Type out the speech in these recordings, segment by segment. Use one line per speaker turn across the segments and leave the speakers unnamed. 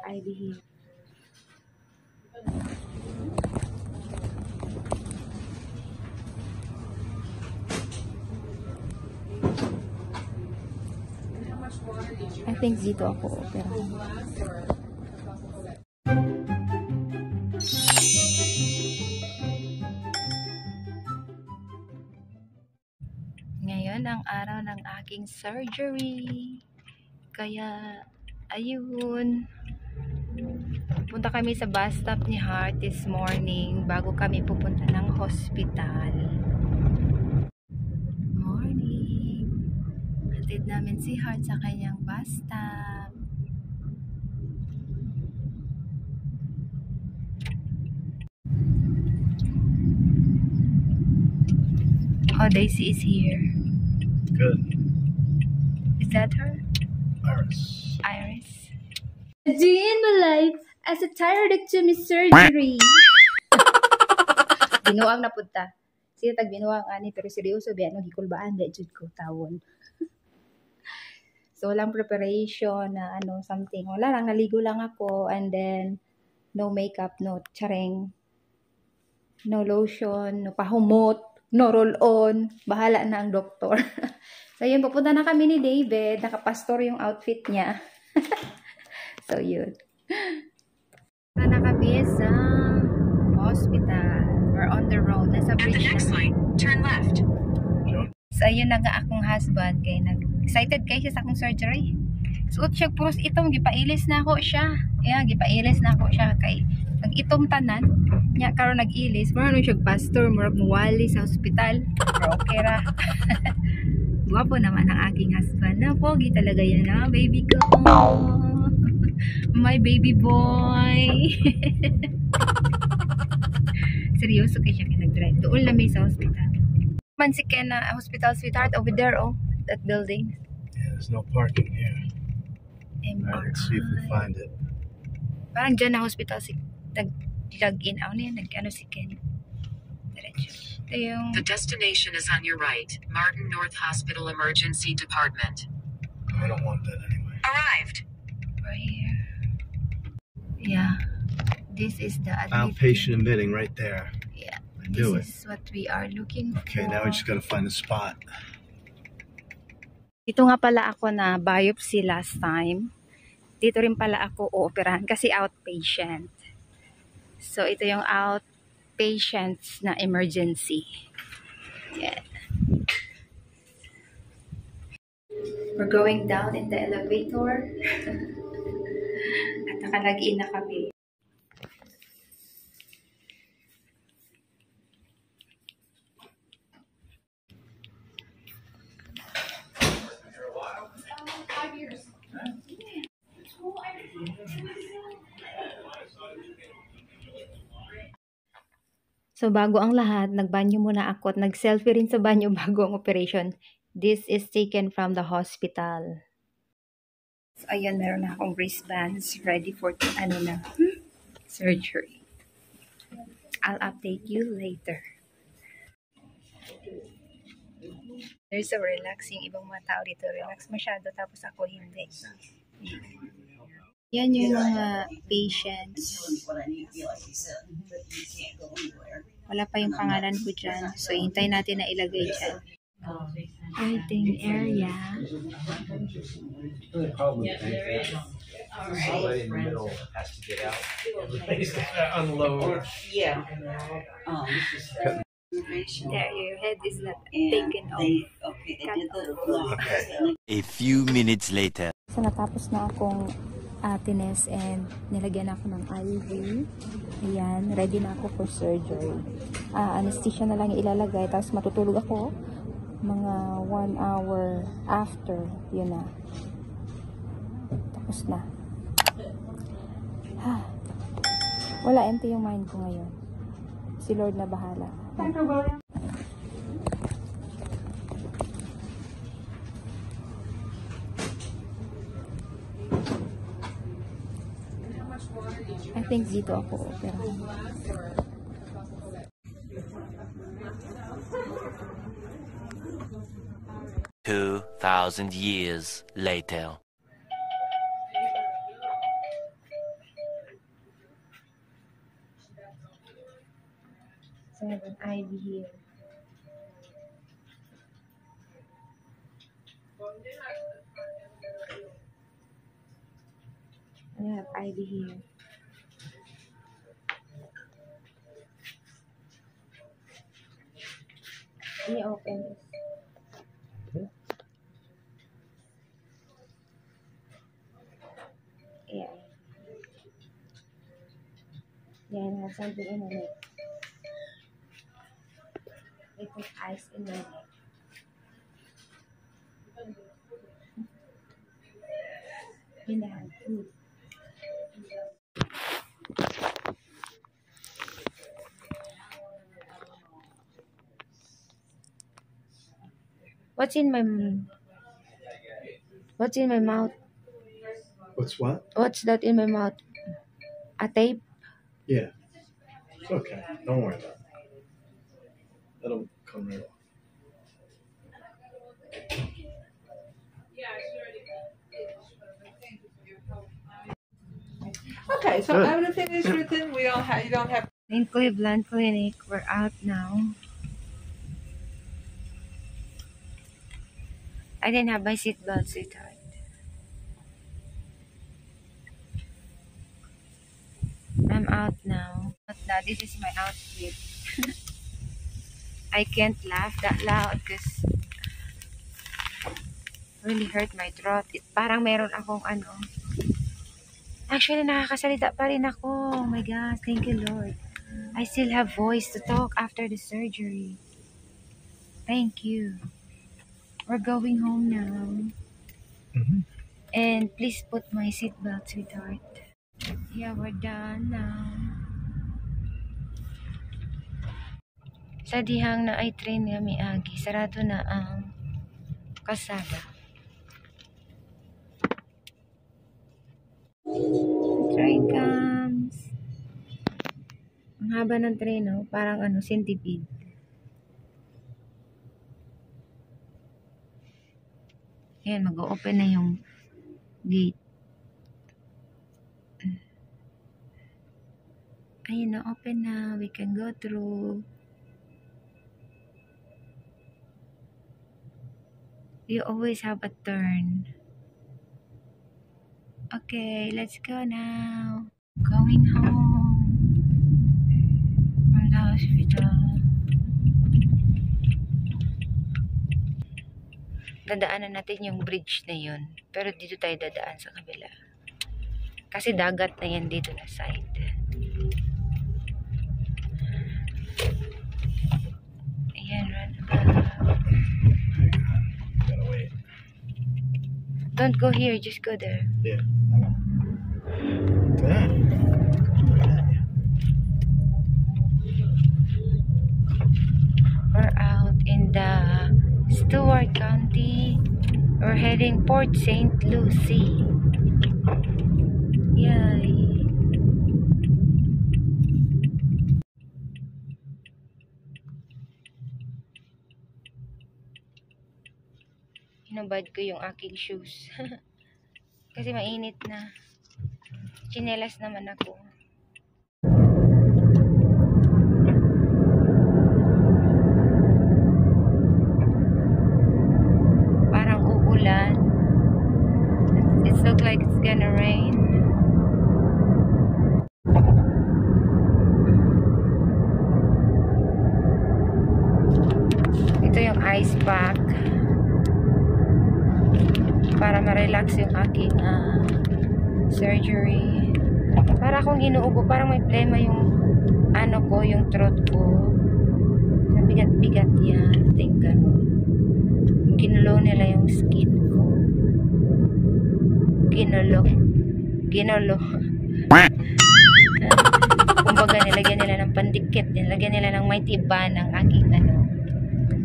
ID here. I think dito ako operahan. Ngayon ang araw ng aking surgery. Kaya, ayun. Punta kami sa bus stop ni Heart this morning bago kami pupunta ng hospital. Morning. Hatid namin si Heart sa kanyang bus stop. Oh, Daisy is here.
Good.
Is that her?
Iris.
Iris. Doing my life as a thyroidectomy surgery. Binuang na punta. Siya tag binuang ani pero seryoso biya no gikulbaan da jud ko tawon. So walang preparation na something. Wala lang, naligo lang ako and then no makeup, no chareng, no lotion, no pahumot, no roll-on. Bahala na ang doktor. So yun, pupunta na kami ni David. Nakapastor yung outfit niya. So yun. Pupunta na kami sa hospital. We're on the road. Nasa bridge.
At the next line, turn left.
So ayun na nga akong husband. Kaya excited kayo sa akong surgery. Suot siya puros itong. Gipailis na ako siya. Yeah, gipailis na ako siya. Kay nag-itong tanan. Nya karon nag-ilis. Mara nung siya pastor. Murag muwali sa hospital. Pero okay ra. Guwapo naman ang aking husband. Na pogi talaga yan na. Baby ko. My baby boy. Seryoso kayo siya kinag-drive. Doon lang may sa hospital. Man si Ken na hospital sweetheart over there, oh. That building.
Yeah, there's no parking here. Alright, let's see if we find it.
Parang dyan na hospital si nag-log-in. Nag-ano si Ken. Diretso. Ito yung...
The destination is on your right. Martin North Hospital Emergency Department.
I don't want that anyway.
Arrived.
Right here. Yeah. This is the
Outpatient admitting right there.
Yeah.
I knew it.
This is what we are looking
Okay,
for.
now we just gotta find a spot.
Ito nga pala ako na biopsy last time. Dito rin pala ako ooperahan kasi outpatient. So ito yung outpatients na emergency. Yeah. We're going down in the elevator. At nakalagin na kami. So bago ang lahat, nagbanyo muna ako at nag-selfie rin sa banyo bago ang operation. This is taken from the hospital. So ayan, meron na akong wristbands ready for surgery. I'll update you later. There's a relaxing, ibang mga tao dito relax masyado tapos ako hindi. Yan yung mga patients. Wala pa yung pangalan ko dyan. So, hintay natin na ilagay dyan. Waiting area.
Somebody in the middle has to get out. Everybody's got to unload.
Yeah.
There, your head is not taken off.
Okay, they did the block.
A few minutes later.
So, natapos na akong tines and nilagyan ako ng IV. Ayan, ready na ako for surgery. Anesthesia na lang ilalagay, tapos matutulog ako mga 1 hour after. Yun na. Tapos na. Wala, empty yung mind ko ngayon. Si Lord na bahala. I think dito ako operahan.
2,000 years later.
So, I have an ivy here. And I have ivy here. Can you open this? Yeah. Yeah, and have something in it. They put ice in my neck. And I have food. What's in my mouth?
What's what?
What's that in my mouth? A tape?
Yeah. It's okay. Don't worry about it. That'll come right off.
Okay, so
Good.
everything is written. We don't have. You don't have.
In Cleveland Clinic, we're out now. I didn't have my seatbelt, sweetheart. I'm out now. Now this is my outfit. I can't laugh that loud because really hurt my throat. Parang meron akong ano. Actually, nakakasalita pa rin ako. Oh my God, thank you, Lord. I still have voice to talk after the surgery. Thank you. We're going home now. And please put my seatbelt, sweetheart. Yeah, we're done now. Sa dihang na ay train nga miagi, sarado na ang kasada. The train comes. Ang haba ng train, no? Parang ano, centipede. Ayan, mag-open na yung gate. Ayun na, open na. We can go through. You always have a turn. Okay, let's go now. Going home from the hospital. Dadaanan natin yung bridge na yun. Pero dito tayo dadaan sa kabila. Kasi dagat na yan dito na side. Ayan, run.
Gotta wait.
Don't go here, just go there.
Yeah. Yeah.
We're out in the Stewart County. We're heading Port St. Lucie. Yay! Hinubad ko yung aking shoes. Kasi mainit na. Chinelas naman ako. Parang uulan. It looks like it's gonna rain. Ito yung ice pack. Para ma-relax yung aking surgery. Para akong inuubo, parang may plema yung ano ko, yung throat ko. Bigat-bigat yan. Think gano'n. Ginulo nila yung skin ko. Ginulo. Kumbaga nilagyan nila ng pandikit. Nilagyan nila ng may tiba ng aking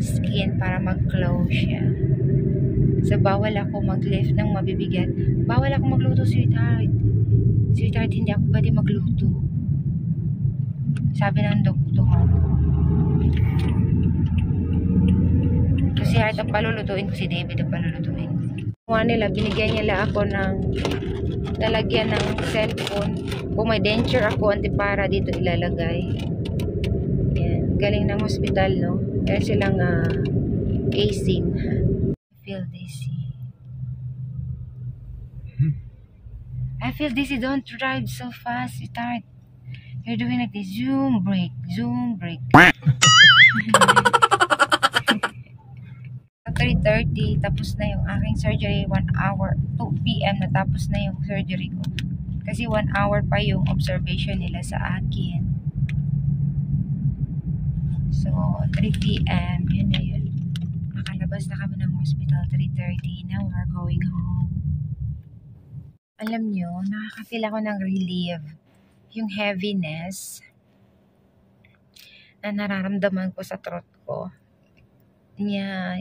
skin para mag-close siya. So, bawal ako mag-lift ng mabibigat. Bawal ako magluto, sweetheart. Sweetheart, hindi ako pwede magluto. Sabi ng doktor. Kasi kahit ang palulutuin ko, si David ang palulutuin ko. Nila, binigyan nila ako ng lalagyan ng cellphone. Kung may denture ako, antipara dito ilalagay. Yan. galing ng hospital, no? Meron silang casing. I feel dizzy. I feel dizzy. Don't drive so fast, sweetheart. You're doing like this. Zoom break. Zoom break. 3:30, tapos na yung aking surgery. 1 hour. 2 p.m. natapos na yung surgery ko. Kasi 1 hour pa yung observation nila sa akin. So, 3 p.m. Yun na yun. Nakalabas na kami ng hospital. 3:30. Now we're going home. Alam nyo, nakaka-feel ako ng relief. Yung heaviness na nararamdaman ko sa throat ko. Na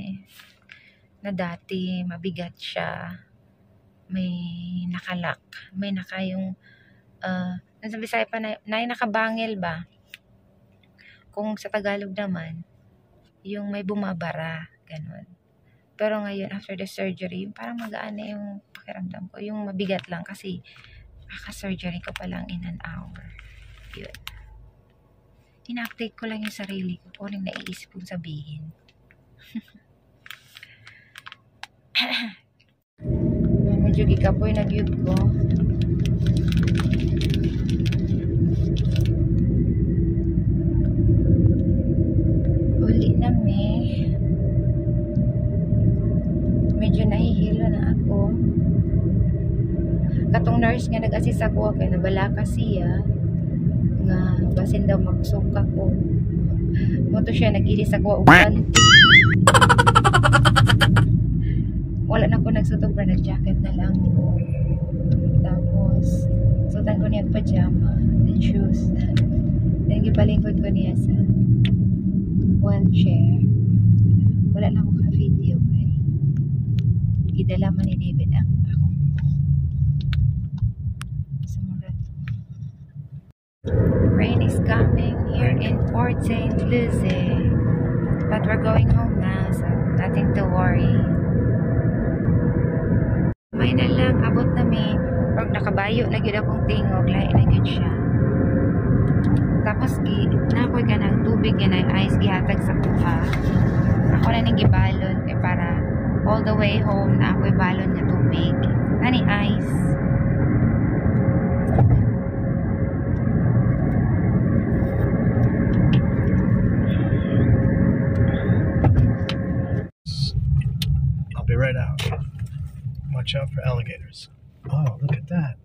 dati mabigat siya, may nakalak, may naka yung nasa Bisaya pa na nakabangil ba, kung sa Tagalog naman yung may bumabara, ganun. Pero ngayon after the surgery parang magaan na yung pakiramdam ko, yung mabigat lang kasi kaka-surgery ko pa lang in an hour. Yun, ina-update ko lang yung sarili ko kung anong naiisip kong sabihin. Medyo gikapoy na gyud ko. Uli na medyo nahihilo na ako. Katong nurse nga nag-assist ako kay nabala kasi nga basin daw magsuka ko. Moto siya nag-ilis ako og panty. Wala na ko nagsutog pa, nag-jacket na lang ko. Tapos, sutan ko niya pajama, then shoes. Then, gipalingkod ko niya sa wheelchair. Wala na ako ka-video, kay idala man ni David ang akong sumulat. Rain is coming here in Port St. Lucie. But we're going home now, so nothing to worry. May na lang, abot na may pag nakabayo na gyud akong tingog, lahi na gyud siya. Tapos nakoy ka ng tubig nga na ice gihatag sa kuha. Ako na ning gibalon kay para all the way home na ako'y balon nga tubig. Nani ice.
I'll be right out. Watch out for alligators. Oh, look at that.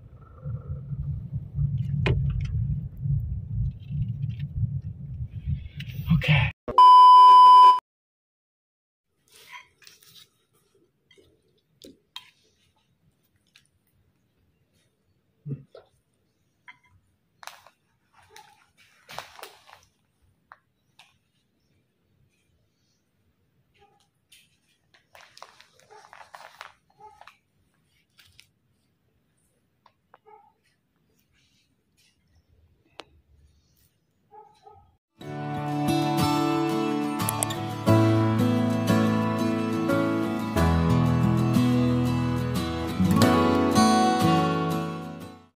Okay.